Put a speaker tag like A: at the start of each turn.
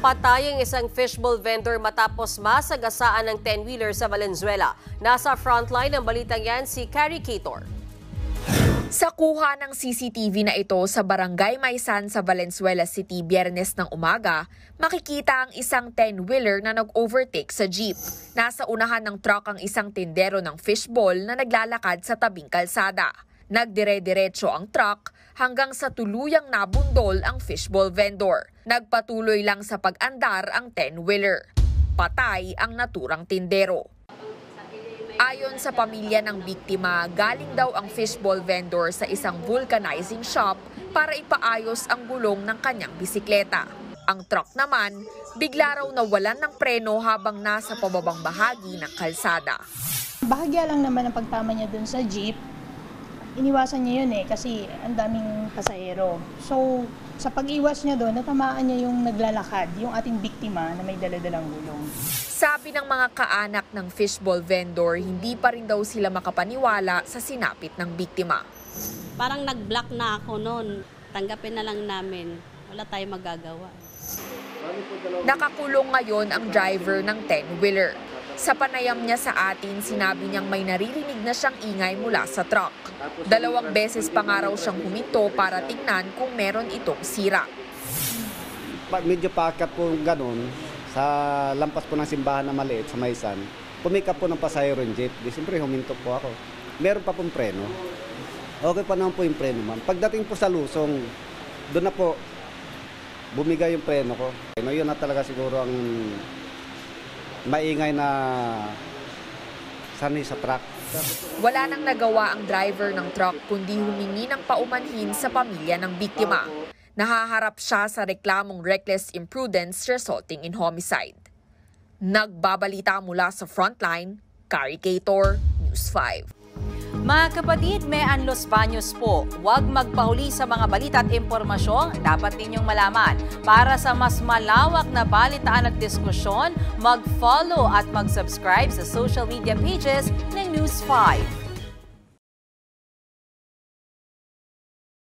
A: Patay ang isang fishbowl vendor matapos masagasaan ng 10-wheeler sa Valenzuela. Nasa frontline ng balitang yan si Carrie Cator.
B: Sa kuha ng CCTV na ito sa Barangay Maysan sa Valenzuela City Biyernes ng umaga, makikita ang isang 10-wheeler na nag-overtake sa jeep. Nasa unahan ng truck ang isang tindero ng fishbowl na naglalakad sa tabing kalsada. Nagdire-diretso ang truck hanggang sa tuluyang nabundol ang fishbowl vendor. Nagpatuloy lang sa pag-andar ang 10-wheeler. Patay ang naturang tindero. Ayon sa pamilya ng biktima, galing daw ang fishbowl vendor sa isang vulcanizing shop para ipaayos ang gulong ng kanyang bisikleta. Ang truck naman, bigla raw nawalan ng preno habang nasa pababang bahagi ng kalsada.
C: Bahagya lang naman ang pagtama niya dun sa jeep. Iniwasan niya yun kasi ang daming pasahero. So, sa pag-iwas niya doon, natamaan niya yung naglalakad, yung ating biktima na may daladalang gulong.
B: Sabi ng mga kaanak ng fishbowl vendor, hindi pa rin daw sila makapaniwala sa sinapit ng biktima.
D: Parang nag-block na ako noon. Tanggapin na lang namin. Wala tayong magagawa.
B: Nakakulong ngayon ang driver ng 10-wheeler. Sa panayam niya sa atin, sinabi niyang may naririnig na siyang ingay mula sa truck. 2 beses pa nga raw siyang huminto para tingnan kung meron itong sira.
E: Medyo paakyat po ganun, sa lampas po ng simbahan na maliit sa Maysan, pumikap po ng pasahero yung jeep. Di siyempre huminto po ako. Meron pa pong preno. Okay pa naman po yung preno, ma'am. Pagdating po sa lusong, doon na po bumigay yung preno ko. Yun na talaga siguro ang maingay na sanay sa truck.
B: Wala nang nagawa ang driver ng truck kundi humingi ng paumanhin sa pamilya ng biktima. Nahaharap siya sa reklamong reckless imprudence resulting in homicide. Nagbabalita mula sa frontline, Carrie Cator, News 5.
F: Mga kapatid, Mean Los Baños po. Huwag magpahuli sa mga balita at impormasyong dapat ninyong malaman. Para sa mas malawak na balitaan at diskusyon, mag-follow at mag-subscribe sa social media pages ng News 5.